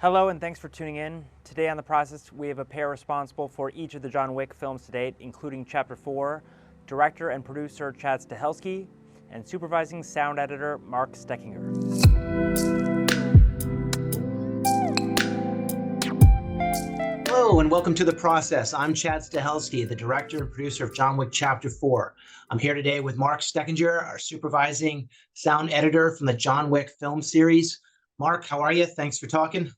Hello and thanks for tuning in. Today on The Process, we have a pair responsible for each of the John Wick films to date, including Chapter 4, director and producer Chad Stahelski, and supervising sound editor Mark Stoeckinger. Hello and welcome to The Process. I'm Chad Stahelski, the director and producer of John Wick Chapter 4. I'm here today with Mark Stoeckinger, our supervising sound editor from the John Wick film series. Mark, how are you? Thanks for talking.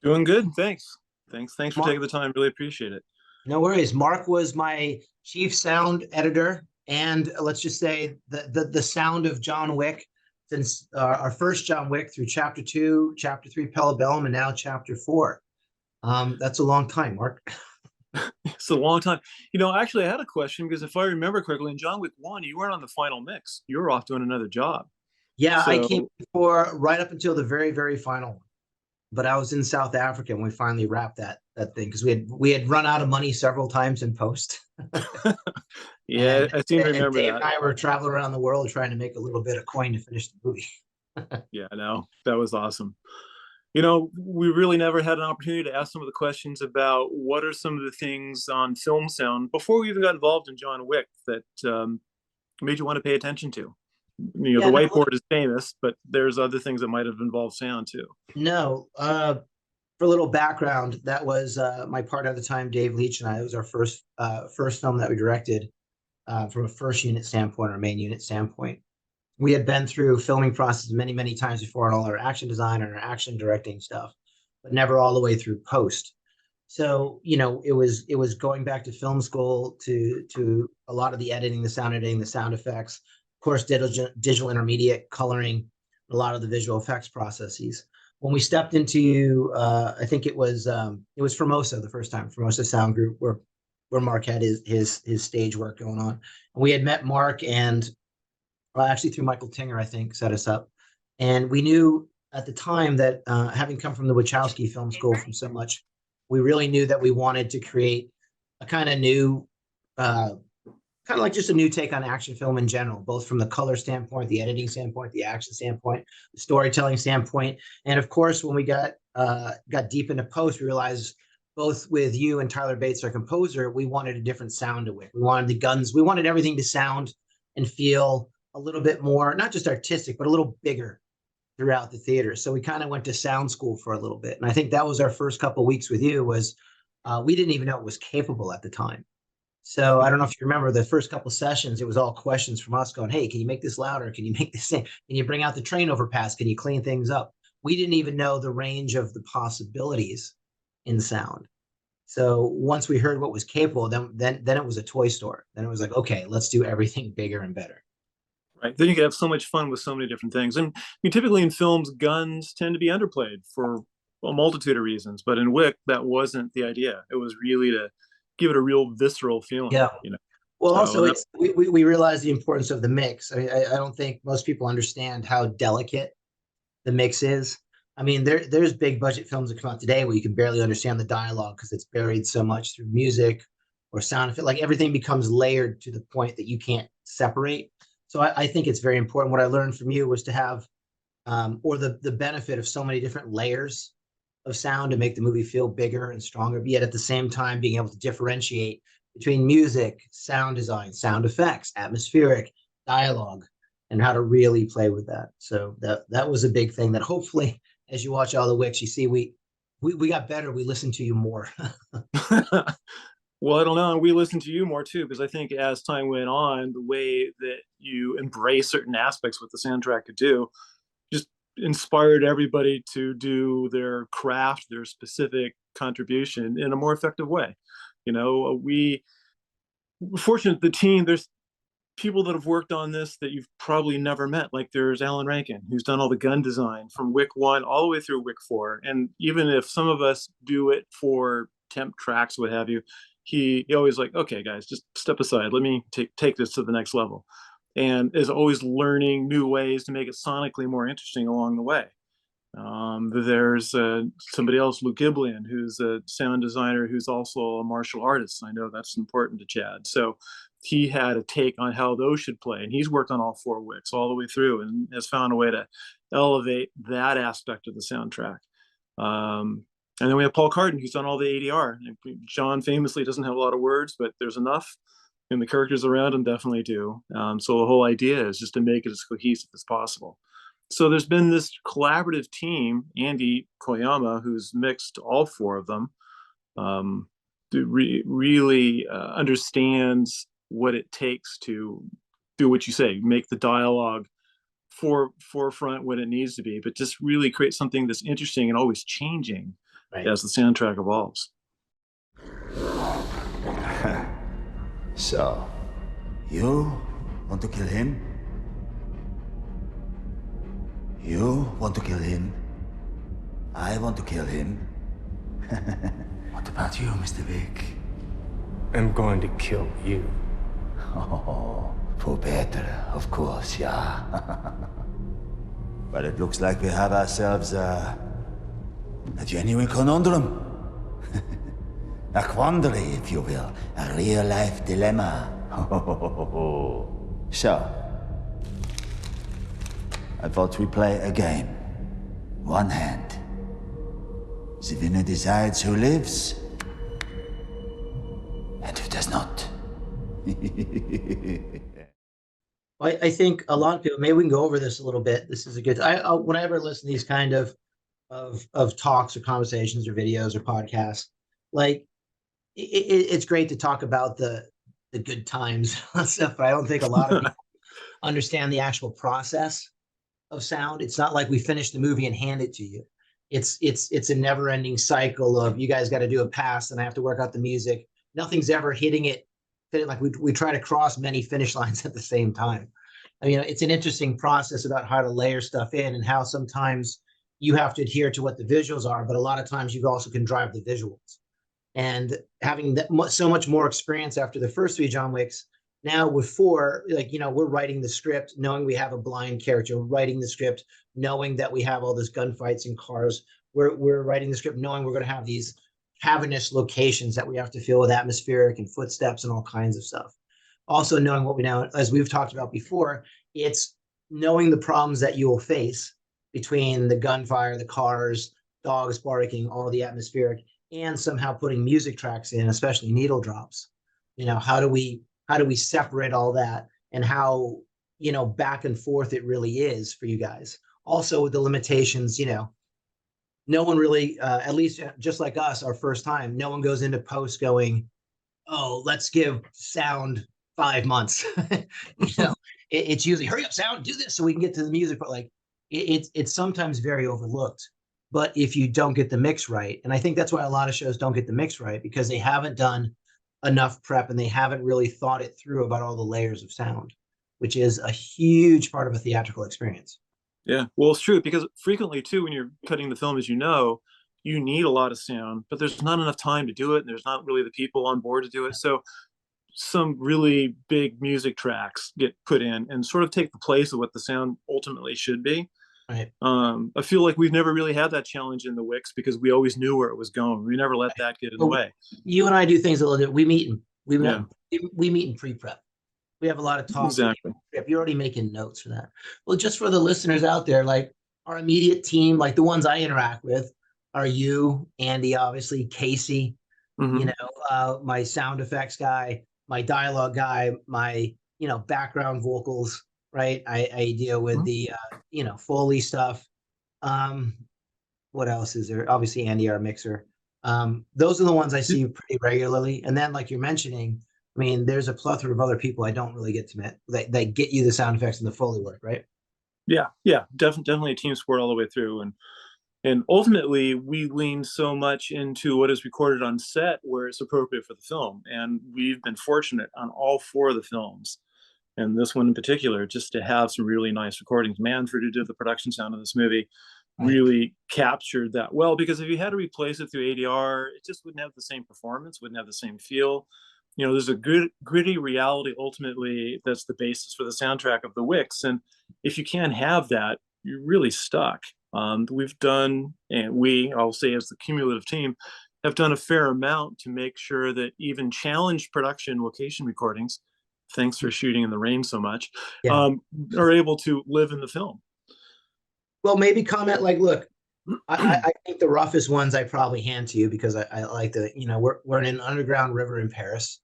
Doing good, thanks. Thanks for Mark, taking the time. Really appreciate it. no worries. Mark was my chief sound editor, and let's just say the sound of John Wick since our first John Wick through Chapter 2, Chapter 3, Bellum, and now Chapter 4. That's a long time, Mark. It's a long time. Actually, I had a question because if I remember correctly, in John Wick 1, you weren't on the final mix. You were off doing another job. Yeah, I came So, for right up until the very, very final one. But I was in South Africa when we finally wrapped that thing because we had run out of money several times in post. yeah, and I seem to and remember Dave that. and I were traveling around the world trying to make a little bit of coin to finish the movie. Yeah, no, that was awesome. We really never had an opportunity to ask some of the questions about what are some of the things on film sound before we even got involved in John Wick that made you want to pay attention to. The Yeah, no, whiteboard is famous, but there's other things that might have involved sound too. no. For a little background, that was my partner at the time, Dave Leach, and I. It was our first film that we directed from a first unit standpoint or main unit standpoint. We had been through filming process many, many times before on all our action design and our action directing stuff, but never all the way through post. So, it was going back to film school to a lot of the editing, the sound editing, the sound effects, of course, digital intermediate coloring, a lot of the visual effects processes. When we stepped into, I think it was Formosa the first time, Formosa Sound Group, where Mark had his stage work going on. And we had met Mark and actually through Michael Tinger, I think, set us up. And we knew at the time that having come from the Wachowski Film School from so much, we really knew that we wanted to create a kind of new, kind of like just a new take on action film in general, both from the color standpoint, the editing standpoint, the action standpoint, the storytelling standpoint. And of course, when we got deep into post, we realized both with you and Tyler Bates, our composer, we wanted a different sound to it. We wanted the guns, we wanted everything to sound and feel a little bit more, not just artistic, but a little bigger throughout the theater. So we kind of went to sound school for a little bit. And I think that was our first couple of weeks with you was we didn't even know it was capable at the time. So I don't know if you remember the first couple of sessions, it was all questions from us going, hey, can you make this louder? Can you make this thing? Can you bring out the train overpass? Can you clean things up? We didn't even know the range of the possibilities in sound. So once we heard what was capable, then it was a toy store. Then it was like, okay, let's do everything bigger and better. Right. Then you can have so much fun with so many different things. And typically in films, guns tend to be underplayed for a multitude of reasons. But in Wick, that wasn't the idea. It was really to give it a real visceral feeling. Yeah. Well, So also that, we realize the importance of the mix. I mean, I don't think most people understand how delicate the mix is. I mean, there's big budget films that come out today where you can barely understand the dialogue because it's buried so much through music or sound effect. Like everything becomes layered to the point that you can't separate. So I think it's very important. What I learned from you was to have, or the benefit of so many different layers of sound to make the movie feel bigger and stronger, but yet at the same time being able to differentiate between music, sound design, sound effects, atmospheric, dialogue, and how to really play with that. So that was a big thing that hopefully, as you watch all the Wicks, you see we got better. We listened to you more. well, I don't know. We listened to you more too, because I think as time went on, the way that you embrace certain aspects what the soundtrack could do just inspired everybody to do their craft, their specific contribution in a more effective way. We fortunate the team, there's people that have worked on this that you've probably never met. Like there's Alan Rankin, who's done all the gun design from Wick 1 all the way through Wick 4. And even if some of us do it for temp tracks, what have you, he always like, okay, guys, just step aside. Let me take this to the next level. And is always learning new ways to make it sonically more interesting along the way. There's somebody else, Luke Giblian, who's a sound designer who's also a martial artist. I know that's important to Chad. So he had a take on how those should play. And he's worked on all 4 Wicks all the way through and has found a way to elevate that aspect of the soundtrack. And then we have Paul Carden, who's done all the ADR. John famously doesn't have a lot of words, but there's enough, and the characters around him definitely do. So the whole idea is just to make it as cohesive as possible. So there's been this collaborative team, Andy Koyama, who's mixed all four of them, really understands what it takes to do what you say, make the dialogue forefront when it needs to be, but just really create something that's interesting and always changing as the soundtrack evolves. So, you want to kill him? You want to kill him? I want to kill him. What about you, Mr. Wick? I'm going to kill you. Oh, for better, of course, yeah. But it looks like we have ourselves a genuine conundrum. A quandary, if you will. A real-life dilemma. So, I thought we play a game. One hand. The winner decides who lives and who does not. I think a lot of people, maybe we can go over this a little bit. This is a good, whenever I listen to these kind of talks or conversations or videos or podcasts, like it's great to talk about the good times and stuff, but I don't think a lot of people understand the actual process of sound. It's not like we finish the movie and hand it to you. It's a never-ending cycle of, you guys got to do a pass and I have to work out the music. Nothing's ever hitting it. Like we try to cross many finish lines at the same time. I mean, it's an interesting process about how to layer stuff in, and how sometimes you have to adhere to what the visuals are, but a lot of times you also can drive the visuals. And having so much more experience after the first 3 John Wicks, now with 4, like, we're writing the script knowing we have a blind character. We're writing the script knowing that we have all this gunfights in cars. We're writing the script knowing we're going to have these cavernous locations that we have to fill with atmospheric and footsteps and all kinds of stuff. Also knowing what we know, as we've talked about before, it's knowing the problems that you will face between the gunfire, the cars, dogs barking, all the atmospheric, and somehow putting music tracks in, especially needle drops. How do we separate all that, and how, back and forth it really is for you guys. Also with the limitations, no one really, at least just like us, our first time, no one goes into post going, oh, let's give sound 5 months. It's usually hurry up, sound, do this so we can get to the music. But like, it's sometimes very overlooked. But if you don't get the mix right, and I think that's why a lot of shows don't get the mix right, because they haven't done enough prep and they haven't really thought it through about all the layers of sound, which is a huge part of a theatrical experience. Yeah, well, it's true, because frequently too, when you're cutting the film, as you know, you need a lot of sound, but there's not enough time to do it, and there's not really the people on board to do it. So some really big music tracks get put in and sort of take the place of what the sound ultimately should be. Right. I feel like we've never really had that challenge in the Wicks, because we always knew where it was going. We never let that get in the way. You and I do things a little bit. We meet in pre-prep. We have a lot of talks. Exactly. You're already making notes for that. Well, just for the listeners out there, like our immediate team, like the ones I interact with, are you, Andy, obviously, Casey, my sound effects guy, my dialogue guy, my background vocals, right? I deal with the Foley stuff. What else is there? Obviously, Andy, our mixer. Those are the ones I see pretty regularly. And then, like you're mentioning, I mean, there's a plethora of other people I don't really get to meet that get you the sound effects and the Foley work, right? Yeah, definitely a team sport all the way through. And ultimately, we lean so much into what is recorded on set where it's appropriate for the film. And we've been fortunate on all 4 of the films, and this one in particular, just to have some really nice recordings. Manfred, who did the production sound of this movie, really captured that well, because if you had to replace it through ADR, it just wouldn't have the same performance, wouldn't have the same feel. There's a good, gritty reality, ultimately, that's the basis for the soundtrack of the Wicks. And if you can't have that, you're really stuck. We've done, and I'll say as the cumulative team, have done a fair amount to make sure that even challenged production location recordings, thanks for shooting in the rain so much, are able to live in the film. Well, maybe comment like, look, I think the roughest ones I probably hand to you because I like the, we're in an underground river in Paris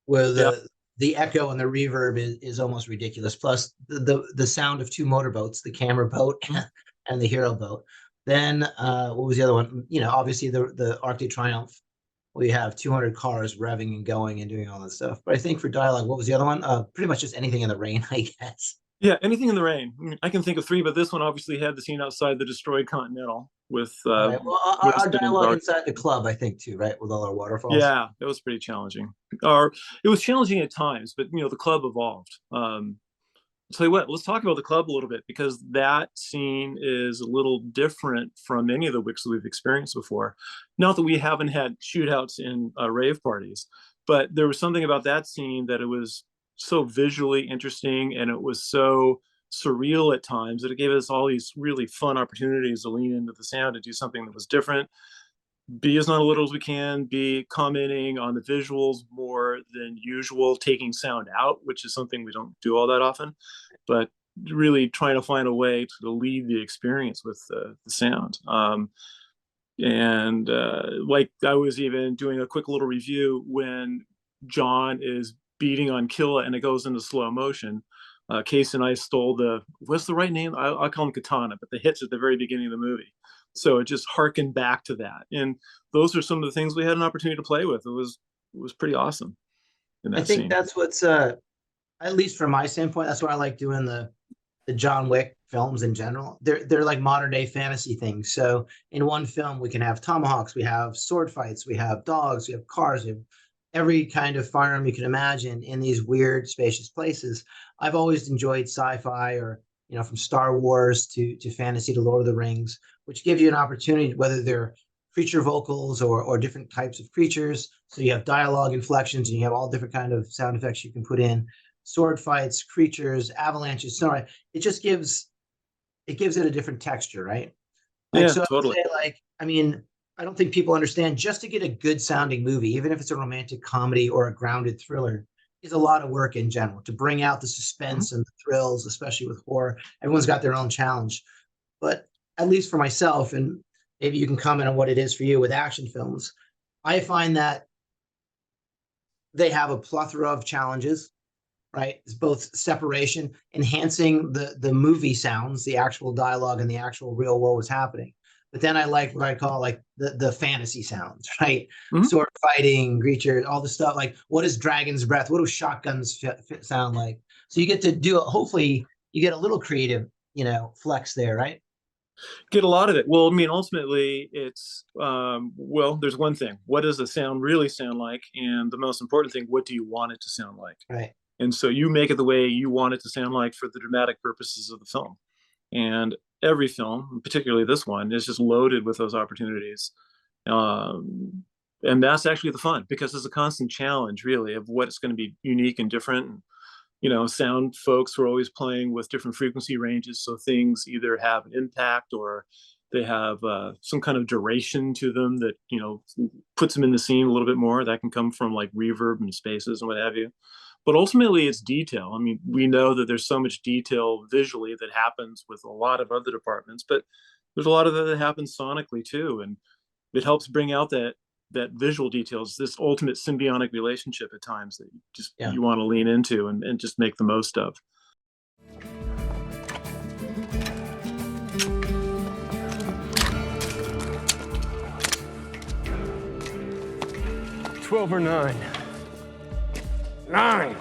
where Yep. the echo and the reverb is almost ridiculous. Plus the sound of two motorboats, the camera boat and the hero boat. Then what was the other one? Obviously the Arc de Triomphe. We have 200 cars revving and going and doing all that stuff. But I think for dialogue, what was the other one? Pretty much just anything in the rain, I guess. Yeah, anything in the rain. I mean, I can think of three, but this one obviously had the scene outside the destroyed Continental with All right. Well, our Winston and dialogue Dark. inside the club, I think, too, right? With all our waterfalls. Yeah, it was pretty challenging. Or it was challenging at times, but the club evolved. I'll tell you what, let's talk about the club a little bit, because that scene is a little different from any of the Wicks that we've experienced before. Not that we haven't had shootouts in rave parties, but there was something about that scene that it was so visually interesting, and it was so surreal at times that it gave us all these really fun opportunities to lean into the sound and do something that was different, be as not a little as we can, be commenting on the visuals more than usual, taking sound out, which is something we don't do all that often, but really trying to find a way to lead the experience with the sound. Like I was even doing a quick little review when John is beating on Killa and it goes into slow motion. Case and I stole what's the right name? I'll call him Katana, but the hits at the very beginning of the movie. So it just harkened back to that. And those are some of the things we had an opportunity to play with. It was pretty awesome in that I think scene. that's what's, at least from my standpoint, that's why I like doing the John Wick films in general. They're like modern day fantasy things. So in one film, we can have tomahawks, we have sword fights, we have dogs, we have cars, we have every kind of firearm you can imagine in these weird, spacious places. I've always enjoyed sci-fi, or from Star Wars to fantasy to Lord of the Rings, which gives you an opportunity, whether they're creature vocals or different types of creatures. So you have dialogue inflections, and you have all different kind of sound effects you can put in. Sword fights, creatures, avalanches, snow. It just gives it a different texture, right? Yeah, So totally. I would say, I don't think people understand, just to get a good sounding movie, even if it's a romantic comedy or a grounded thriller, is a lot of work in general to bring out the suspense and the thrills, especially with horror. Everyone's got their own challenge. But at least for myself, and maybe you can comment on what it is for you with action films, I find that they have a plethora of challenges, right? It's both separation, enhancing the movie sounds, the actual dialogue and the actual real world was happening. But then I like what I call like the fantasy sounds, right? Sword fighting, creatures, all the stuff. Like, what is Dragon's Breath? What do shotguns sound like? So you get to do it. Hopefully you get a little creative, flex there, right? Get a lot of it. Well, I mean, ultimately it's, there's one thing. What does the sound really sound like? And the most important thing, what do you want it to sound like? Right. And so you make it the way you want it to sound like for the dramatic purposes of the film. And every film, particularly this one, is just loaded with those opportunities. And that's actually the fun, because it's a constant challenge, really, of what's going to be unique and different. Sound folks are always playing with different frequency ranges, so things either have an impact or they have some kind of duration to them that puts them in the scene a little bit more. That can come from like reverb and spaces and what have you. But ultimately, it's detail. I mean, we know that there's so much detail visually that happens with a lot of other departments, but there's a lot of that happens sonically too, and it helps bring out that visual details, this ultimate symbiotic relationship at times that you want to lean into and just make the most of. $12 or $9? $9!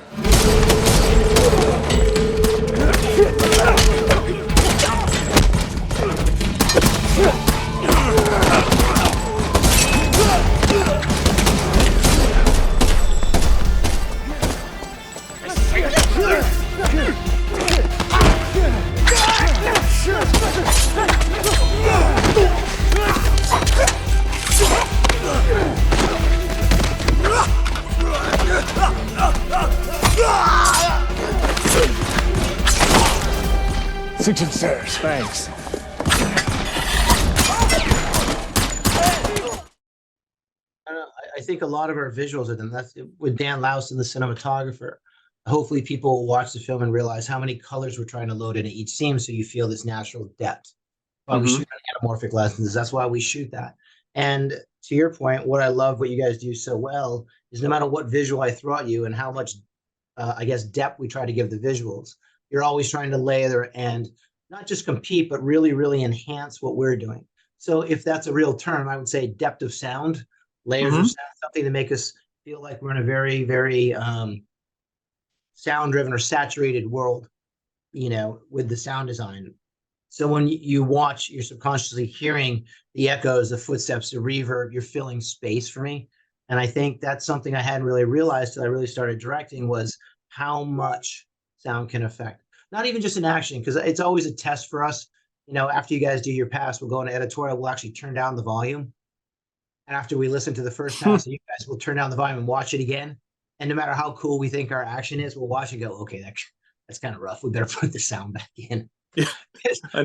Success. Thanks. I think a lot of our visuals are done. That's with Dan Louston, the cinematographer. Hopefully people will watch the film and realize how many colors we're trying to load into each scene, so you feel this natural depth. why we shoot anamorphic lessons. That's why we shoot that. And to your point, what I love, what you guys do so well, is no matter what visual I throw at you and how much, I guess, depth we try to give the visuals, you're always trying to layer and not just compete, but really, really enhance what we're doing. So if that's a real term, I would say depth of sound, layers of sound, something to make us feel like we're in a very, very sound-driven or saturated world, with the sound design. So when you watch, you're subconsciously hearing the echoes, the footsteps, the reverb, you're filling space for me. And I think that's something I hadn't really realized till I really started directing, was how much sound can affect. Not even just in action, because it's always a test for us. After you guys do your pass, we'll go into editorial, we'll actually turn down the volume. And after we listen to the first pass, you guys will turn down the volume and watch it again. And no matter how cool we think our action is, we'll watch and go, okay, that's kind of rough. We better put the sound back in. Yeah,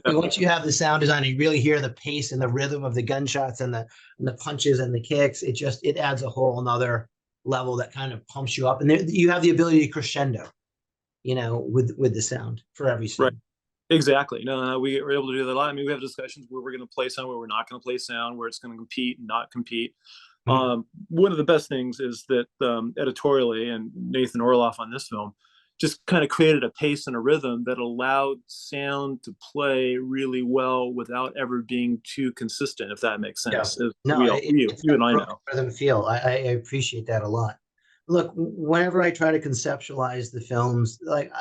once you have the sound design, you really hear the pace and the rhythm of the gunshots and the punches and the kicks. It adds a whole another level that kind of pumps you up. And you have the ability to crescendo, with the sound for every scene. Right. Exactly. No, we were able to do that a lot. I mean, we have discussions where we're going to play sound, where we're not going to play sound, where it's going to compete and not compete. One of the best things is that editorially, and Nathan Orloff on this film just kind of created a pace and a rhythm that allowed sound to play really well without ever being too consistent, if that makes sense. Yeah. No, you and I know. Rhythm feel. I appreciate that a lot. Look, whenever I try to conceptualize the films, like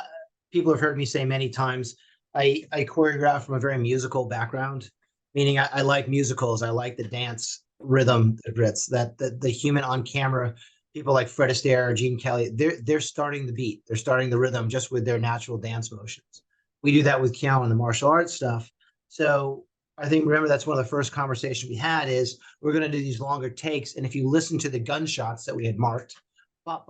people have heard me say many times, I choreograph from a very musical background, meaning I like musicals. I like the dance rhythm, the human on camera. People like Fred Astaire or Gene Kelly, they're starting the beat. They're starting the rhythm just with their natural dance motions. We do that with Keanu and the martial arts stuff. So I think, remember, that's one of the first conversations we had is we're going to do these longer takes. And if you listen to the gunshots that we had marked, we're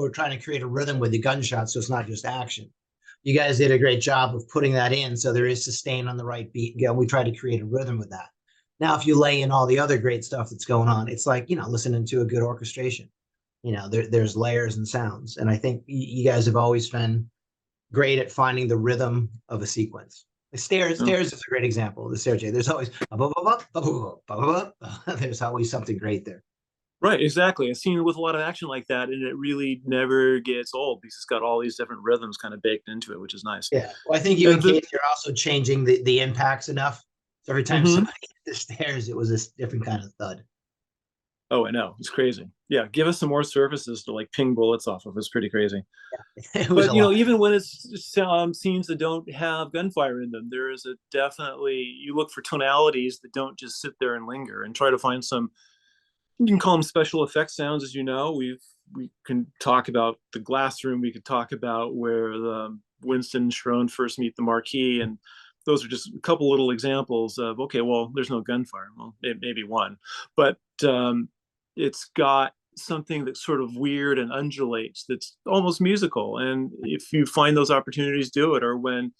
trying to create a rhythm with the gunshots, so it's not just action. You guys did a great job of putting that in, so there is sustain on the right beat. We try to create a rhythm with that. Now, if you lay in all the other great stuff that's going on, it's like, listening to a good orchestration. There's layers and sounds. And I think you guys have always been great at finding the rhythm of a sequence. The stairs is a great example of the stair. There's always, there's always something great there. Right, exactly. A scene with a lot of action like that, and it really never gets old because it's got all these different rhythms kind of baked into it, which is nice. Yeah, well, I think you and Kate, you're also changing the impacts enough. So every time somebody hit the stairs, it was a different kind of thud. Oh, I know. It's crazy. Yeah, give us some more surfaces to like ping bullets off of. It's pretty crazy. Yeah, but even when it's scenes that don't have gunfire in them, there is you look for tonalities that don't just sit there and linger, and try to find some. You can call them special effects sounds, as you know. We can talk about the glass room. We could talk about where the Winston and Sharon first meet the Marquis, and those are just a couple little examples of, okay, well, there's no gunfire. Well, maybe one, but it's got something that's sort of weird and undulates that's almost musical. And if you find those opportunities, do it. Or when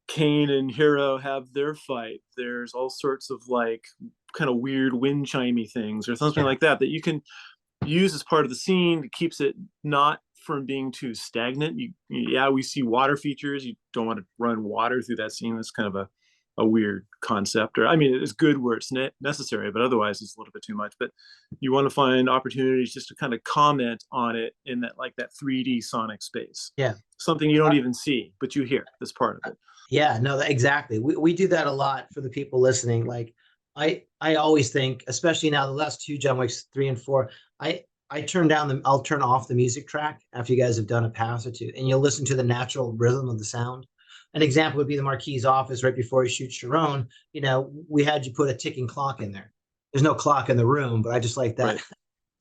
Kane and Hero have their fight, there's all sorts of like kind of weird wind chimey things or something like that you can use as part of the scene. It keeps it not from being too stagnant. We see water features. You don't want to run water through that scene. That's kind of a weird concept. Or I mean, it's good where it's necessary, but otherwise it's a little bit too much. But you want to find opportunities just to kind of comment on it in that 3D sonic space. Yeah, something you don't even see, but you hear. That's part of it. Yeah, no, exactly. We do that a lot for the people listening. Like I always think, especially now, the last two John Wicks 3 and 4, I'll turn off the music track after you guys have done a pass or two, and you'll listen to the natural rhythm of the sound. An example would be the Marquis' office right before he shoots Sharon. We had you put a ticking clock in there. There's no clock in the room, but I just like that. Right.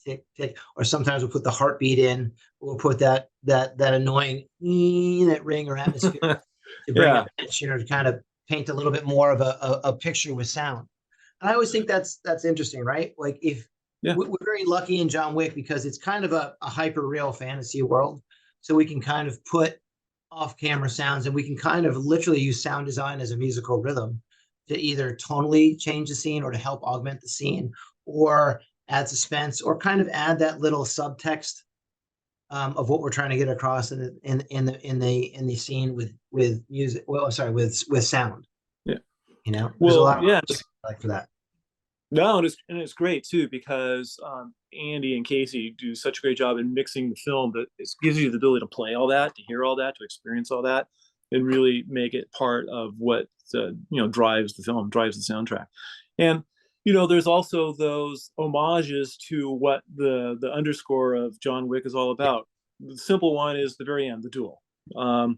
Tick, tick. Or sometimes we'll put the heartbeat in. We'll put that annoying that ring or atmosphere to bring attention, or to kind of paint a little bit more of a picture with sound. And I always think that's interesting, right? Like we're very lucky in John Wick because it's kind of a hyper real fantasy world. So we can kind of put off-camera sounds, and we can kind of literally use sound design as a musical rhythm to either tonally change the scene or to help augment the scene or add suspense or kind of add that little subtext of what we're trying to get across in the scene with music. Well, sorry, with sound. Yeah. You know, there's a Well, lot yeah, of like for that. no, and it's great too because Andy and Casey do such a great job in mixing the film that it gives you the ability to play all that, to hear all that, to experience all that, and really make it part of what drives the film, drives the soundtrack. And there's also those homages to what the underscore of John Wick is all about. The simple one is the very end, the duel.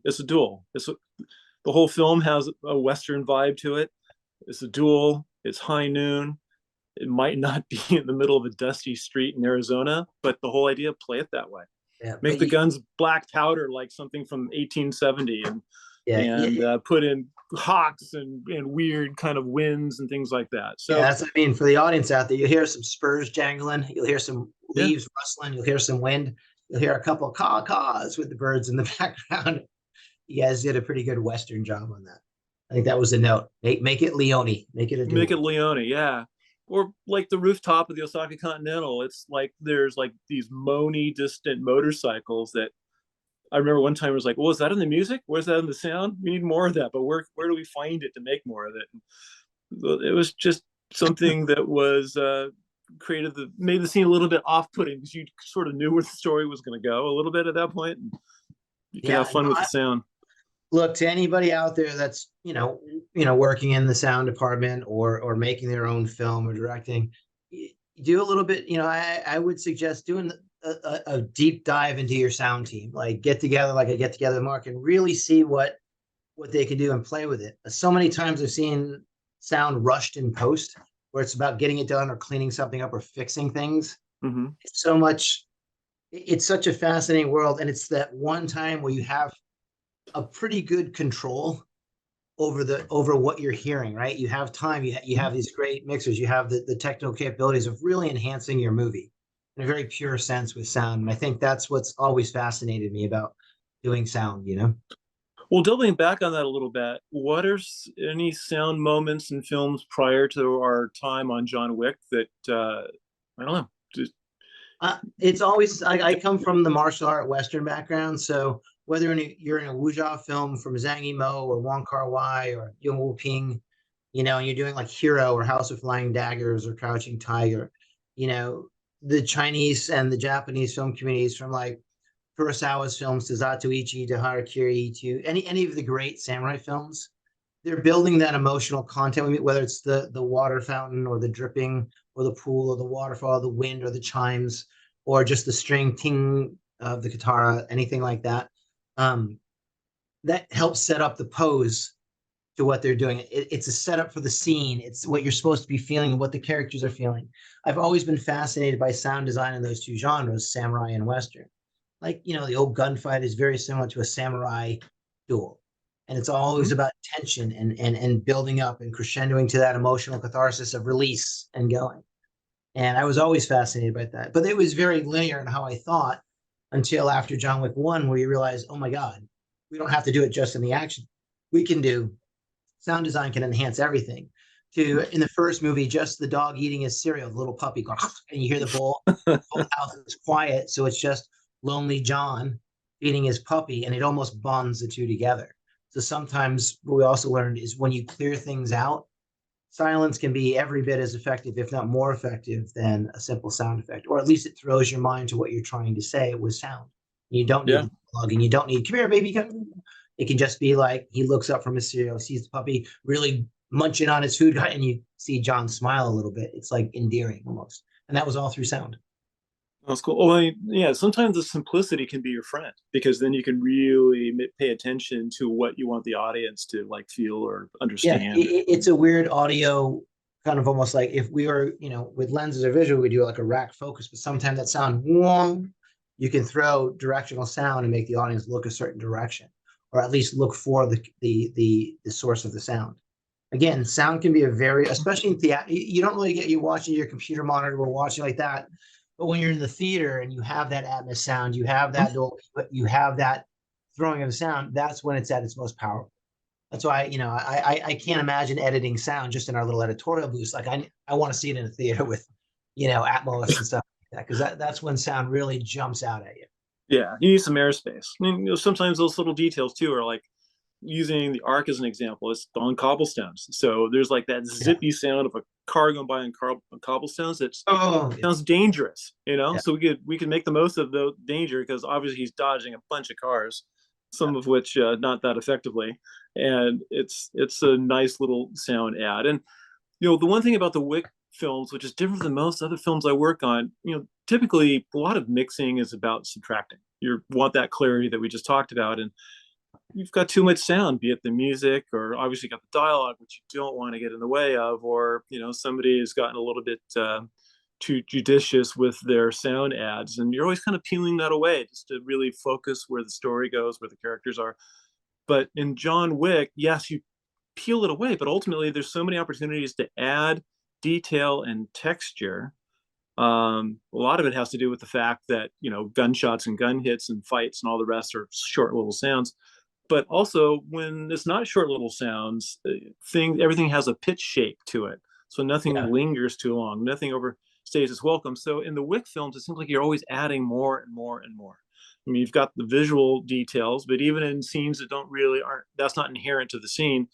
It's a duel. The whole film has a Western vibe to it. It's a duel. It's high noon. It might not be in the middle of a dusty street in Arizona, but the whole idea, play it that way. Yeah, Make the guns black powder like something from 1870, and put in hawks and weird kind of winds and things like that. So that's what I mean. For the audience out there, you'll hear some spurs jangling, you'll hear some leaves rustling, you'll hear some wind, you'll hear a couple of caws with the birds in the background. You guys did a pretty good Western job on that. I think that was the note. Make it Leone. Make it a duel. Make it Leone, yeah. Or like the rooftop of the Osaka Continental. It's like there's like these moany, distant motorcycles that I remember one time it was like, well, is that in the music? Where's that in the sound? We need more of that, but where do we find it to make more of it? And it was just something that was made the scene a little bit off-putting because you sort of knew where the story was going to go a little bit at that point. And you can have fun with the sound. Look, to anybody out there that's working in the sound department or making their own film or directing, do a little bit. I would suggest doing a deep dive into your sound team. Like get together like a get together mark and really see what they can do and play with it. So many times I've seen sound rushed in post where it's about getting it done or cleaning something up or fixing things. Mm-hmm. It's such a fascinating world, and it's that one time where you have a pretty good control over what you're hearing, right? You have time, you have these great mixers, you have the technical capabilities of really enhancing your movie in a very pure sense with sound. And I think that's what's always fascinated me about doing sound, Well, doubling back on that a little bit, what are any sound moments in films prior to our time on John Wick that I don't know? It's always I come from the martial art Western background, so whether you're in a wuxia film from Zhang Yimou or Wong Kar-wai or Yuen Wu-ping, and you're doing like Hero or House of Flying Daggers or Crouching Tiger, the Chinese and the Japanese film communities from like Kurosawa's films to Zatoichi to Harakiri to any of the great samurai films, they're building that emotional content, whether it's the water fountain or the dripping or the pool or the waterfall, or the wind or the chimes, or just the string ting of the katara, anything like that. That helps set up the pose to what they're doing. It's a setup for the scene. It's what you're supposed to be feeling and what the characters are feeling. I've always been fascinated by sound design in those two genres, samurai and Western. Like, the old gunfight is very similar to a samurai duel. And it's always about tension and building up and crescendoing to that emotional catharsis of release and going. And I was always fascinated by that. But it was very linear in how I thought until after John Wick 1, where you realize, oh my God, we don't have to do it just in the action. We can do sound design can enhance everything. In the first movie, just the dog eating his cereal, the little puppy going, and you hear the bowl, the whole house is quiet. So it's just lonely John eating his puppy, and it almost bonds the two together. So sometimes what we also learned is when you clear things out, silence can be every bit as effective, if not more effective, than a simple sound effect, or at least it throws your mind to what you're trying to say with sound. You don't need dialogue, and you don't need, come here, baby. It can just be like he looks up from his cereal, sees the puppy really munching on his food, and you see John smile a little bit. It's like endearing almost. And that was all through sound. That's cool. Well, sometimes the simplicity can be your friend because then you can really pay attention to what you want the audience to like feel or understand. Yeah, it's a weird audio kind of almost like if we were, with lenses or visual, we do like a rack focus, but sometimes that sound, you can throw directional sound and make the audience look a certain direction, or at least look for the source of the sound. Again, sound can be especially in theater, you don't really get you watching your computer monitor or watching like that. But when you're in the theater and you have that Atmos sound, you have that you have that throwing of the sound, that's when it's at its most powerful. That's why, I can't imagine editing sound just in our little editorial booth. Like I want to see it in a theater with, Atmos and stuff like that, because that's when sound really jumps out at you. Yeah, you need some airspace. I mean, sometimes those little details too are like using the arc as an example. It's on cobblestones, so there's like that Yeah. zippy sound of a car going by on cobblestones. It Oh, yeah. sounds dangerous, Yeah. So we could make the most of the danger because obviously he's dodging a bunch of cars, Yeah. some of which not that effectively, and it's a nice little sound add. And the one thing about the Wick films, which is different than most other films I work on, typically a lot of mixing is about subtracting. You want that clarity that we just talked about, and you've got too much sound, be it the music or obviously you got the dialogue, which you don't want to get in the way of, or somebody has gotten a little bit too judicious with their sound ads, and you're always kind of peeling that away just to really focus where the story goes, where the characters are. But in John Wick, yes, you peel it away, but ultimately there's so many opportunities to add detail and texture. A lot of it has to do with the fact that gunshots and gun hits and fights and all the rest are short little sounds. But also when it's not short little sounds, everything has a pitch shape to it, so nothing Yeah. lingers too long, nothing overstays its welcome. So in the Wick films, it seems like you're always adding more and more and more. I mean, you've got the visual details, but even in scenes that that's not inherent to the scene,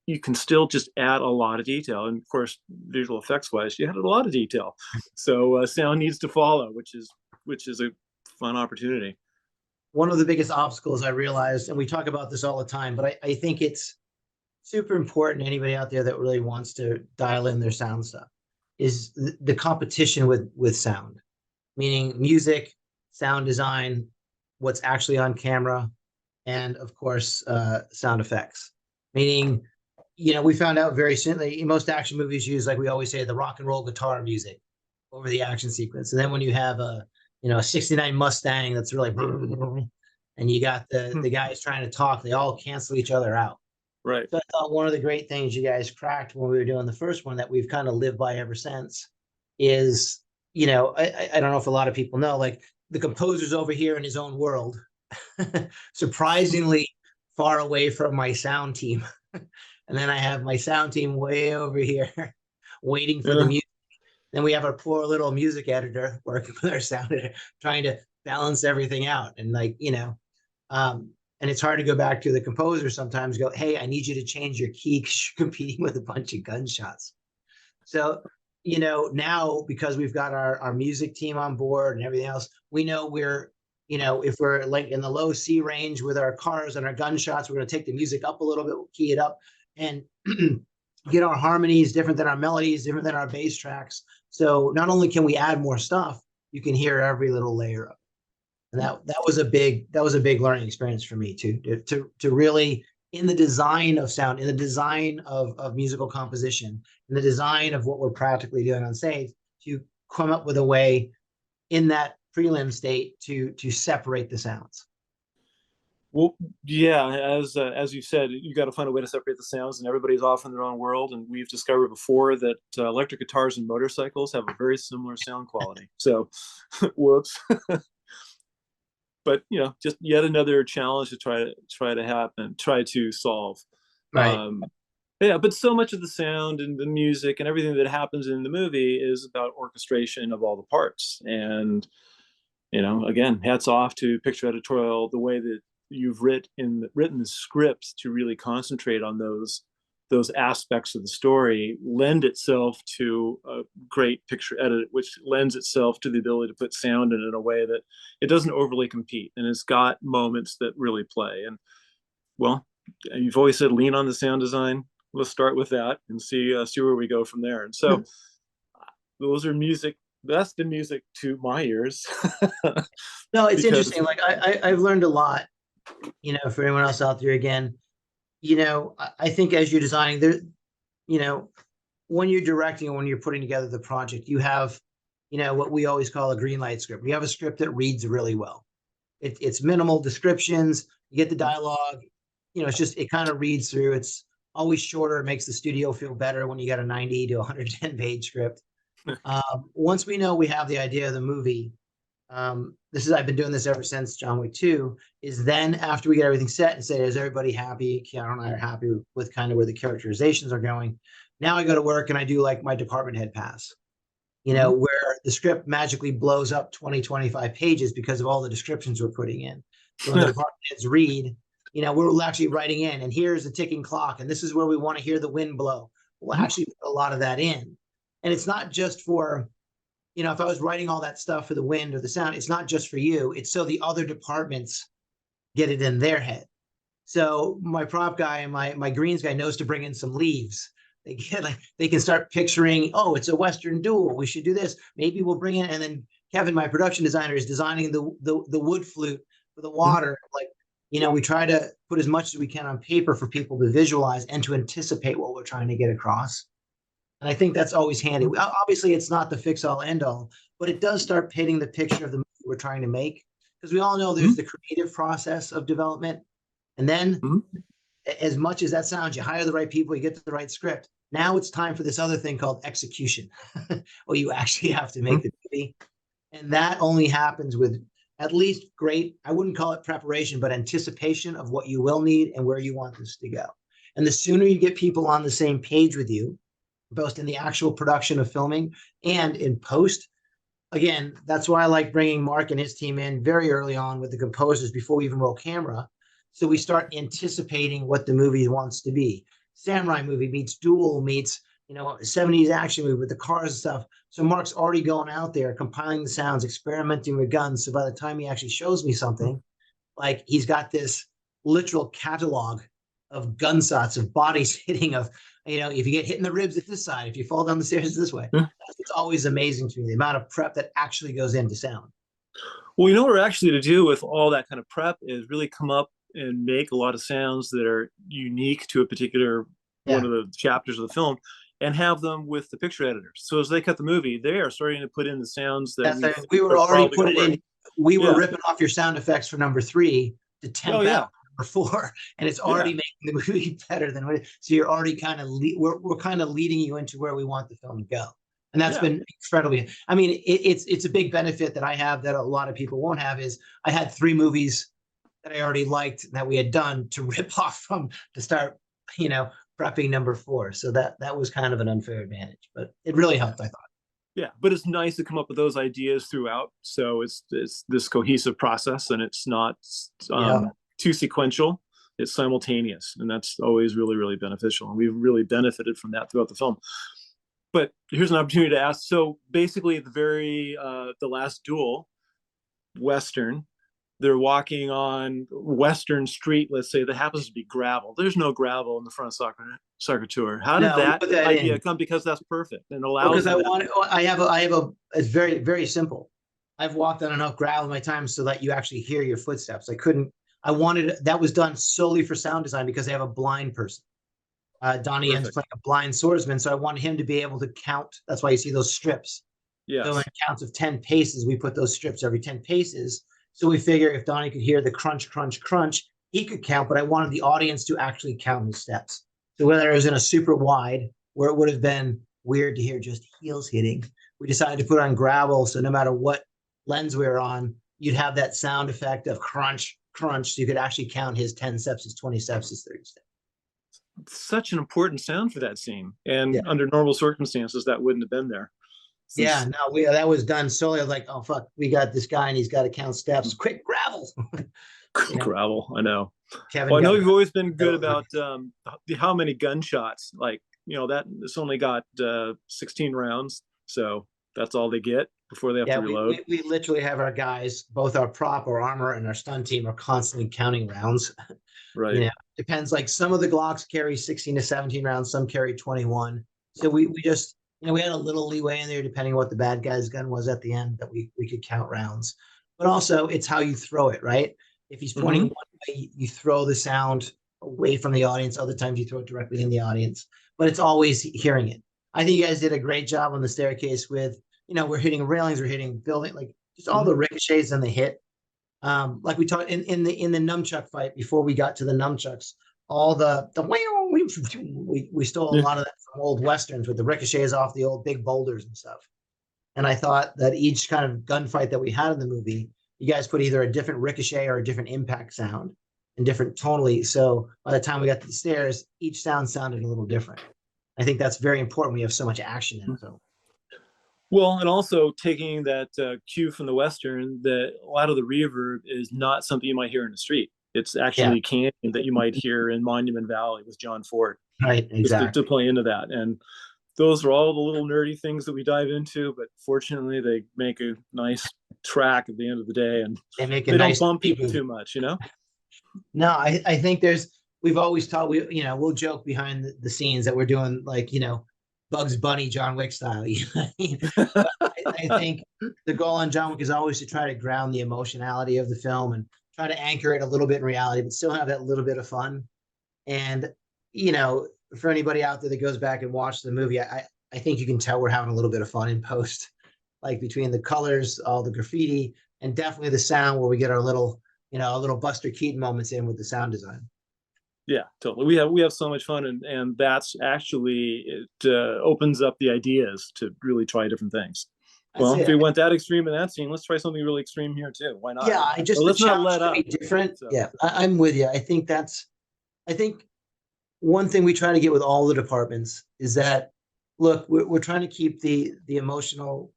you can still just add a lot of detail. And of course, visual effects wise, you had a lot of detail. So sound needs to follow, which is a fun opportunity. One of the biggest obstacles I realized, and we talk about this all the time, but I think it's super important to anybody out there that really wants to dial in their sound stuff, is the competition with sound, meaning music, sound design, what's actually on camera, and of course, sound effects. Meaning, we found out very soon, most action movies use, like we always say, the rock and roll guitar music over the action sequence. And then when you have a 69 Mustang that's really, and you got the guys trying to talk, they all cancel each other out. Right. So I thought one of the great things you guys cracked when we were doing the first one that we've kind of lived by ever since is, I don't know if a lot of people know, like the composer's over here in his own world, surprisingly far away from my sound team. And then I have my sound team way over here waiting for the music. Then we have our poor little music editor working with our sound editor, trying to balance everything out. And and it's hard to go back to the composer sometimes, go, hey, I need you to change your key because you're competing with a bunch of gunshots. So, now because we've got our music team on board and everything else, we know if we're like in the low C range with our cars and our gunshots, we're going to take the music up a little bit, we'll key it up, and get our harmonies different than our melodies, different than our bass tracks. So not only can we add more stuff, you can hear every little layer of it. And that was a big learning experience for me too, to really, in the design of sound, in the design of musical composition, in the design of what we're practically doing on stage, to come up with a way in that prelim state to separate the sounds. Well, yeah, as you said, you got to find a way to separate the sounds, and everybody's off in their own world. And we've discovered before that electric guitars and motorcycles have a very similar sound quality. So, whoops. But just yet another challenge to try to solve. Right. Yeah, but so much of the sound and the music and everything that happens in the movie is about orchestration of all the parts. And again, hats off to Picture Editorial, the way that you've written the script to really concentrate on those aspects of the story, lend itself to a great picture edit, which lends itself to the ability to put sound in a way that it doesn't overly compete, and it's got moments that really play. And well, you've always said lean on the sound design. Let's start with that and see where we go from there. And so those are music. That's the music to my ears. No, it's interesting. Like I've learned a lot, for anyone else out there, again, I think as you're designing there, when you're directing and when you're putting together the project, you have, what we always call a green light script. You have a script that reads really well. It's minimal descriptions. You get the dialogue, it kind of reads through. It's always shorter. It makes the studio feel better when you got a 90 to 110 page script. Once we know we have the idea of the movie, I've been doing this ever since John Wick 2, is then after we get everything set and say, is everybody happy? Keanu and I are happy with kind of where the characterizations are going. Now I go to work and I do like my department head pass. you know, where the script magically blows up 20, 25 pages because of all the descriptions we're putting in. So when the department heads read, you know, we're actually writing in, and here's the ticking clock, and this is where we want to hear the wind blow. We'll actually put a lot of that in. And it's not just for, you know, if I was writing all that stuff for the wind or the sound, it's not just for you. It's so the other departments get it in their head. So my prop guy and my greens guy knows to bring in some leaves. They get like, they can start picturing, oh, it's a Western duel. We should do this. Maybe we'll bring in, and then Kevin, my production designer, is designing the wood flute for the water. Like, you know, we try to put as much as we can on paper for people to visualize and to anticipate what we're trying to get across. And I think that's always handy. Obviously, it's not the fix-all, end-all, but it does start painting the picture of the movie we're trying to make. Because we all know there's the creative process of development. And then, as much as that sounds, you hire the right people, you get to the right script. Now it's time for this other thing called execution, where you actually have to make the movie. And that only happens with at least great, I wouldn't call it preparation, but anticipation of what you will need and where you want this to go. And the sooner you get people on the same page with you, both in the actual production of filming and in post, again, that's why I like bringing Mark and his team in very early on with the composers before we even roll camera. So we start anticipating what the movie wants to be. Samurai movie meets duel meets, you know, 70s action movie with the cars and stuff. So Mark's already going out there, compiling the sounds, experimenting with guns. So by the time he actually shows me something, like he's got this literal catalog of gunshots, of bodies hitting, of, you know, if you get hit in the ribs at this side, if you fall down the stairs this way. It's always amazing to me, the amount of prep that actually goes into sound. Well, you know what we're actually to do with all that kind of prep is really come up and make a lot of sounds that are unique to a particular one of the chapters of the film, and have them with the picture editors. So as they cut the movie, they are starting to put in the sounds that we were already putting in. We were ripping off your sound effects for number 3 to temp out number 4, and it's already making the movie better than what. So you're already kind of we're kind of leading you into where we want the film to go, and that's been incredibly. I mean, it's a big benefit that I have that a lot of people won't have. Is I had 3 movies that I already liked that we had done to rip off from to start, you know, prepping number 4. So that was kind of an unfair advantage, but it really helped, I thought. Yeah, but it's nice to come up with those ideas throughout. So it's this cohesive process, and it's not too sequential. It's simultaneous, and that's always really, really beneficial. And we've really benefited from that throughout the film. But here's an opportunity to ask. So basically, at the last duel, Western, they're walking on Western Street, let's say, that happens to be gravel. There's no gravel in the front of Soccer Tour. How did that idea come? Because that's perfect and allows. Because it's very, very simple. I've walked on enough gravel in my time so that you actually hear your footsteps. That was done solely for sound design because they have a blind person. Donnie Yen's playing a blind swordsman, so I wanted him to be able to count. That's why you see those strips. Yes. So in counts of 10 paces, we put those strips every 10 paces. So we figure if Donnie could hear the crunch, crunch, crunch, he could count, but I wanted the audience to actually count his steps. So whether it was in a super wide, where it would have been weird to hear just heels hitting, we decided to put on gravel. So no matter what lens we were on, you'd have that sound effect of crunch, crunch. So you could actually count his 10 steps, his 20 steps, his 30 steps. Such an important sound for that scene. And under normal circumstances, that wouldn't have been there. That was done solely. I was like, oh, fuck, we got this guy and he's got to count steps. Quick, gravel. Gravel, I know. Kevin, well, I know you've always been good about how many gunshots. Like, you know, that it's only got 16 rounds. So that's all they get before they have to reload. We literally have our guys, both our prop, our armor, and our stun team are constantly counting rounds. Right. You know, depends. Like some of the Glocks carry 16 to 17 rounds. Some carry 21. So we just, you know, we had a little leeway in there depending on what the bad guy's gun was at the end that we could count rounds. But also it's how you throw it, right? If he's pointing one way, you throw the sound away from the audience. Other times you throw it directly in the audience. But it's always hearing it. I think you guys did a great job on the staircase with, you know, we're hitting railings, we're hitting building, like just all the ricochets and the hit. Like we talked in the nunchuck fight before we got to the nunchucks, all we stole a lot of that from old westerns with the ricochets off the old big boulders and stuff. And I thought that each kind of gunfight that we had in the movie, you guys put either a different ricochet or a different impact sound and different tonally. So by the time we got to the stairs, each sound sounded a little different. I think that's very important. We have so much action in it. So. Well, and also taking that cue from the Western, that a lot of the reverb is not something you might hear in the street. It's Yeah, actually canyon that you might hear in Monument Valley with John Ford, right, just exactly. to play into that. And those are all the little nerdy things that we dive into, but fortunately they make a nice track at the end of the day, and They make a they don't nice bump people movie. too much, you know? No, I think we've always taught, we'll joke behind the scenes that we're doing, like, Bugs Bunny, John Wick style. You know what I mean? But I think the goal on John Wick is always to try to ground the emotionality of the film and try to anchor it a little bit in reality, but still have that little bit of fun. And, for anybody out there that goes back and watch the movie, I think you can tell we're having a little bit of fun in post, like between the colors, all the graffiti, and definitely the sound, where we get our little, a little Buster Keaton moments in with the sound design. Yeah, totally. We have so much fun, and that's actually, it opens up the ideas to really try different things. That's Well, if it. we went that extreme in that scene, let's try something really extreme here too. Why not? Yeah, But the let's not challenge let to up. be different. So, Yeah, I'm with you. I think one thing we try to get with all the departments is that, look, we're trying to keep the emotional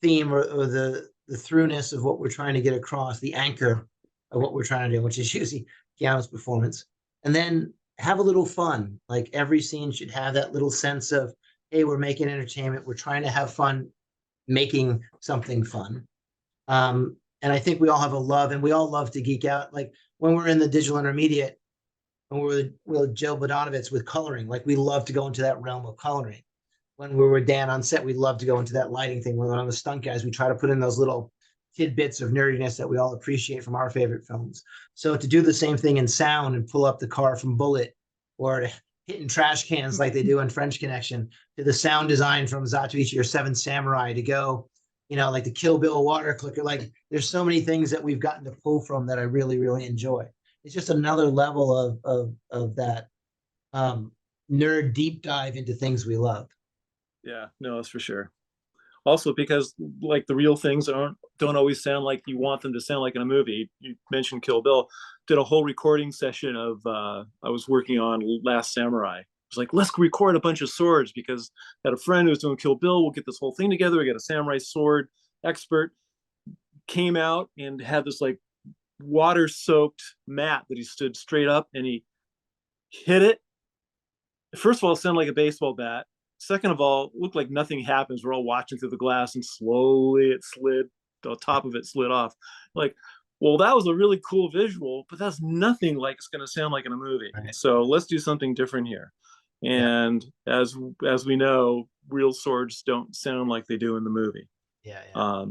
theme, or the throughness of what we're trying to get across, the anchor of what we're trying to do, which is usually Keanu's performance, and then have a little fun. Like, every scene should have that little sense of, hey, we're making entertainment. We're trying to have fun making something fun. And I think we all have a love, and we all love to geek out. Like, when we're in the digital intermediate, when we're with Joe Bodanovitz with coloring, like, we love to go into that realm of coloring. When we were Dan on set, we love to go into that lighting thing. When we're on the stunt guys, we try to put in those little tidbits of nerdiness that we all appreciate from our favorite films. So to do the same thing in sound and pull up the car from Bullet, or hitting trash cans like they do in French Connection, to the sound design from Zatoichi or Seven Samurai, to go, like the Kill Bill water clicker. Like, there's so many things that we've gotten to pull from that I really, really enjoy. It's just another level of that nerd deep dive into things we love. yeah, no, that's for sure. Also, because like the real things don't always sound like you want them to sound like in a movie. You mentioned Kill Bill. Did a whole recording session of I was working on Last Samurai. It was like, let's record a bunch of swords, because I had a friend who was doing Kill Bill. We'll get this whole thing together. We got a samurai sword expert. Came out and had this like water soaked mat that he stood straight up and he hit it. First of all, it sounded like a baseball bat. Second of all, it looked like nothing happens. We're all watching through the glass, and slowly it slid, the top of it slid off. Like, well, that was a really cool visual, but that's nothing like it's going to sound like in a movie. Right. So let's do something different here. And as we know, real swords don't sound like they do in the movie. Yeah.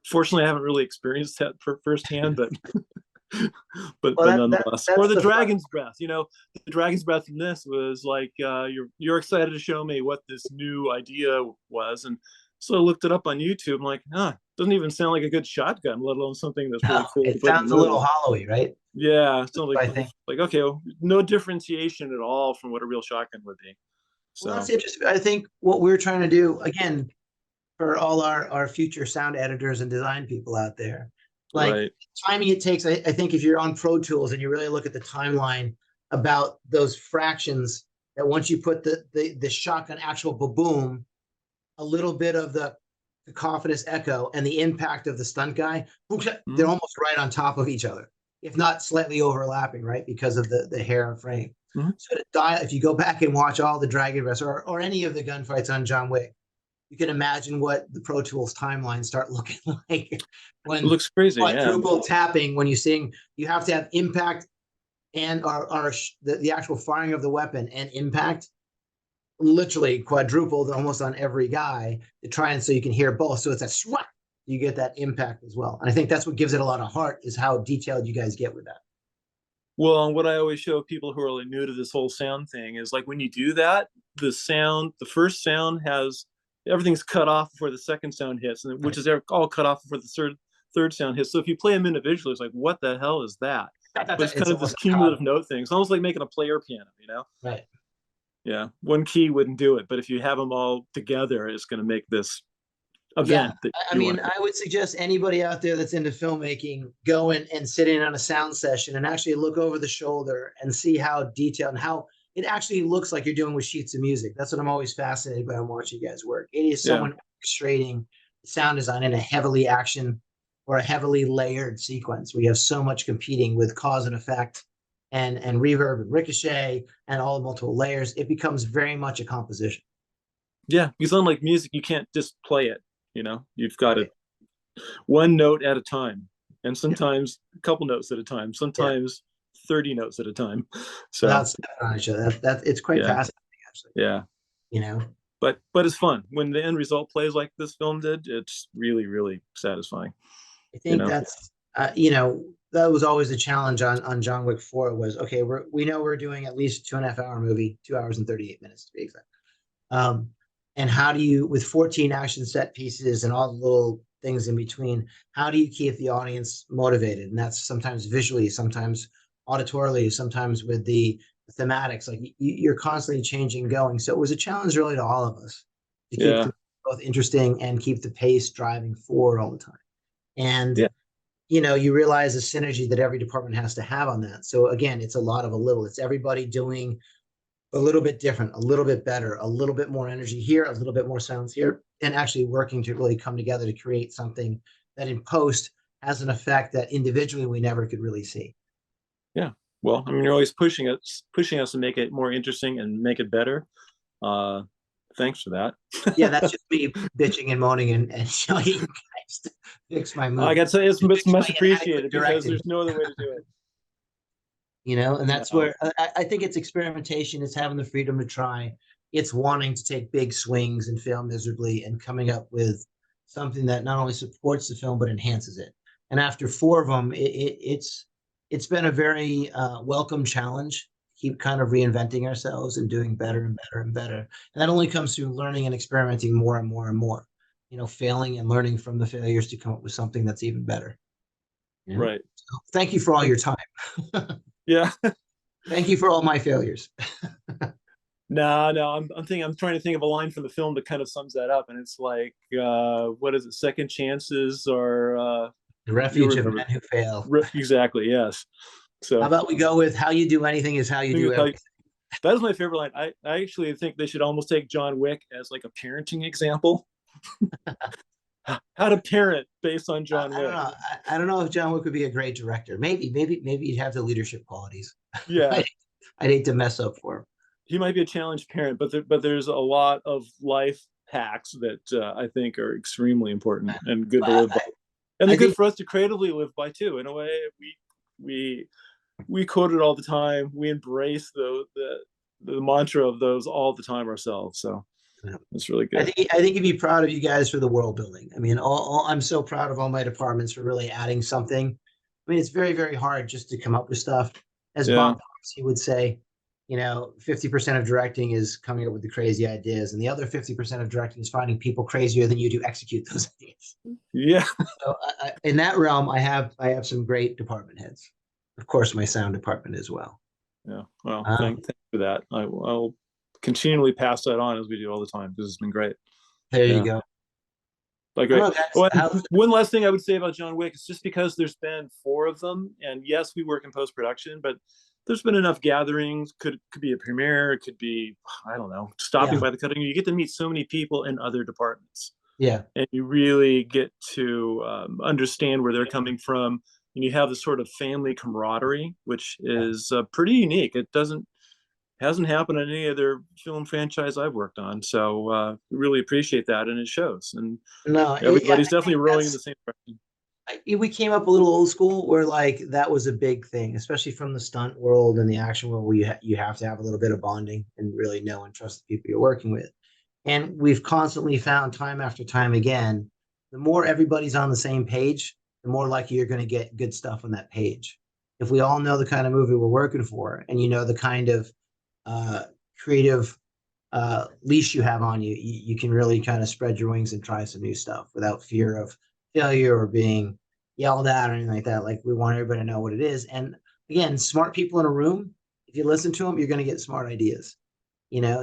Fortunately, I haven't really experienced that firsthand, but but Well, nonetheless, that's or the the fun. dragon's breath. The dragon's breath in this was like, you're excited to show me what this new idea was, and so I looked it up on YouTube. I'm like, doesn't even sound like a good shotgun, let alone something that's really No, cool. it sounds a little hollowy, right? Yeah, it sounds I think. like okay, well, no differentiation at all from what a real shotgun would be. So Well, that's interesting. I think what we're trying to do, again, for all our future sound editors and design people out there, like, right. timing it takes. I think if you're on Pro Tools and you really look at the timeline about those fractions, that once you put the shotgun actual boom, a little bit of the cacophonous echo and the impact of the stunt guy, they're almost right on top of each other, if not slightly overlapping, right? Because of the hair and frame. Mm-hmm. So if you go back and watch all the Dragon Breaths or any of the gunfights on John Wick, you can imagine what the Pro Tools timelines start looking like when It looks crazy. quadruple tapping. When you sing, you have to have impact and the actual firing of the weapon and impact literally quadrupled almost on every guy, to try and so you can hear both. So it's a swat. You get that impact as well. And I think that's what gives it a lot of heart, is how detailed you guys get with that. Well, what I always show people who are like new to this whole sound thing is, like, when you do that, the first sound has everything's cut off before the second sound hits, and which is all cut off before the third sound hits. So if you play them individually, it's like, what the hell is that? But it's kind of this cumulative note thing. It's almost like making a player piano, Right. Yeah, one key wouldn't do it, but if you have them all together, it's going to make this event. Yeah, I mean, I would suggest anybody out there that's into filmmaking go and sit in on a sound session and actually look over the shoulder and see how detailed and how it actually looks like you're doing with sheets of music. That's what I'm always fascinated by when watching you guys work. It is someone orchestrating sound design in a heavily action or a heavily layered sequence. We have so much competing with cause and effect and reverb and ricochet and all the multiple layers. It becomes very much a composition. Yeah, because unlike music, you can't just play it. You've got to one note at a time, and sometimes a couple notes at a time, sometimes 30 notes at a time. So without stepping on each other, that it's quite fascinating, actually. Yeah, but it's fun when the end result plays like this film did. It's really, really satisfying. I think that's that was always a challenge on John Wick 4 was, okay, we know we're doing at least 2.5-hour movie, 2 hours and 38 minutes to be exact. And how do you, with 14 action set pieces and all the little things in between, how do you keep the audience motivated? And that's sometimes visually, sometimes auditorily, sometimes with the thematics. Like you're constantly changing, going. So it was a challenge really to all of us to keep them both interesting and keep the pace driving forward all the time. And you realize the synergy that every department has to have on that. So again, it's a lot of a little. It's everybody doing a little bit different, a little bit better, a little bit more energy here, a little bit more sounds here, and actually working to really come together to create something that in post has an effect that individually we never could really see. Yeah. Well, I mean, you're always pushing us to make it more interesting and make it better. Thanks for that. Yeah, that's just me bitching and moaning and showing you guys to fix my movie. I got to say, it's much appreciated because there's no other way to do it. And that's where I think it's experimentation. It's having the freedom to try. It's wanting to take big swings and fail miserably and coming up with something that not only supports the film, but enhances it. And after 4 of them, it's been a very welcome challenge. Keep kind of reinventing ourselves and doing better and better and better. And that only comes through learning and experimenting more and more and more, failing and learning from the failures to come up with something that's even better. Right. So thank you for all your time. Yeah. Thank you for all my failures. No, I'm trying to think of a line from the film that kind of sums that up. And it's like, what is it? Second chances or the refuge of men who fail. Exactly. Yes. So how about we go with how you do anything is how you do everything. That is my favorite line. I actually think they should almost take John Wick as like a parenting example. How to parent based on John Wick. I don't know if John Wick would be a great director. Maybe he'd have the leadership qualities. Yeah. I'd hate to mess up for him. He might be a challenge parent, but there's a lot of life hacks that I think are extremely important and good to live by. And they're good for us to creatively live by too. In a way, we quote it all the time. We embrace the mantra of those all the time ourselves. So it's really good. I think you'd be proud of you guys for the world building. I mean, I'm so proud of all my departments for really adding something. I mean, it's very, very hard just to come up with stuff. As Bob he would say, 50% of directing is coming up with the crazy ideas, and the other 50% of directing is finding people crazier than you to execute those ideas. Yeah. So in that realm, I have some great department heads. Of course, my sound department as well. Yeah. Well, thanks for that. I'll continually pass that on as we do all the time because it's been great. There you go. Like, one last thing I would say about John Wick is just because there's been 4 of them, and yes, we work in post-production, but there's been enough gatherings. Could be a premiere. It could be, I don't know, stopping by the cutting room. You get to meet so many people in other departments. Yeah. And you really get to understand where they're coming from. And you have this sort of family camaraderie, which is pretty unique. It hasn't happened in any other film franchise I've worked on. So really appreciate that, and it shows. And everybody's definitely rowing in the same direction. We came up a little old school where that was a big thing, especially from the stunt world and the action world, where you have to have a little bit of bonding and really know and trust the people you're working with. And we've constantly found time after time again, the more everybody's on the same page, the more likely you're going to get good stuff on that page. If we all know the kind of movie we're working for, and the kind of creative leash you have on you, you can really kind of spread your wings and try some new stuff without fear of failure or being yelled at or anything like that. Like, we want everybody to know what it is. And again, smart people in a room, if you listen to them, you're going to get smart ideas.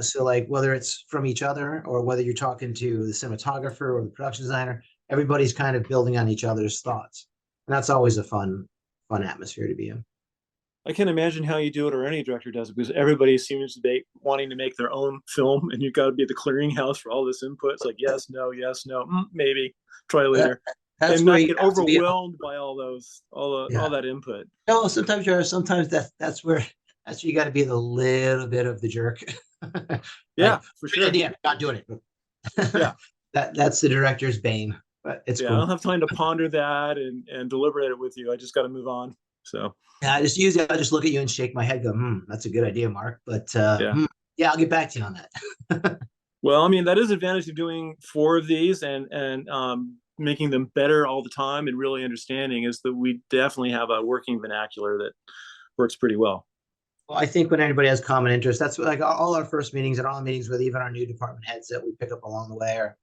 So whether it's from each other or whether you're talking to the cinematographer or the production designer, everybody's kind of building on each other's thoughts. And that's always a fun atmosphere to be in. I can't imagine how you do it or any director does it, because everybody seems to be wanting to make their own film, and you've got to be the clearinghouse for all this input. It's like, yes, no, maybe, try later. That's And where not you get have to be. overwhelmed by all that input. No, sometimes that's where you got to be the little bit of the jerk. Yeah, Like, for great sure. idea, not doing it. Yeah. That's the director's bane, but it's Yeah, I cool. don't have time to ponder that and deliberate it with you. I just got to move on. So Yeah, I just look at you and shake my head, go, that's a good idea, Mark. But yeah. Yeah, I'll get back to you on that. Well, I mean, that is the advantage of doing 4 of these and making them better all the time and really understanding, is that we definitely have a working vernacular that works pretty well. Well, I think when anybody has common interest, that's like all our first meetings and all the meetings with even our new department heads that we pick up along the way are,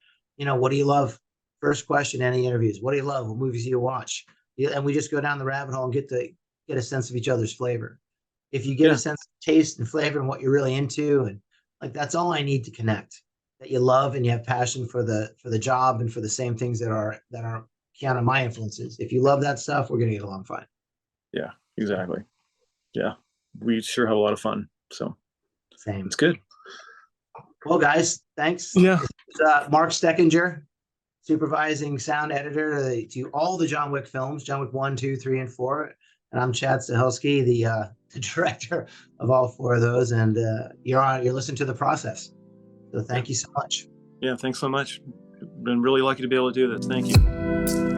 what do you love? First question, any interviews. What do you love? What movies do you watch? And we just go down the rabbit hole and get a sense of each other's flavor. If you get a sense of taste and flavor and what you're really into, and like, that's all I need to connect. That you love and you have passion for the job and for the same things that are kind of my influences. If you love that stuff, we're gonna get along fine. Yeah, exactly. Yeah, we sure have a lot of fun. So Same. it's good. Well, guys, thanks. Yeah. Mark Stoeckinger, supervising sound editor to all the John Wick films, John Wick 1, 2, 3, and 4. And I'm Chad Stahelski, the director of all 4 of those. And you're listening to the process. So thank you so much. Yeah, thanks so much. Been really lucky to be able to do this. Thank you.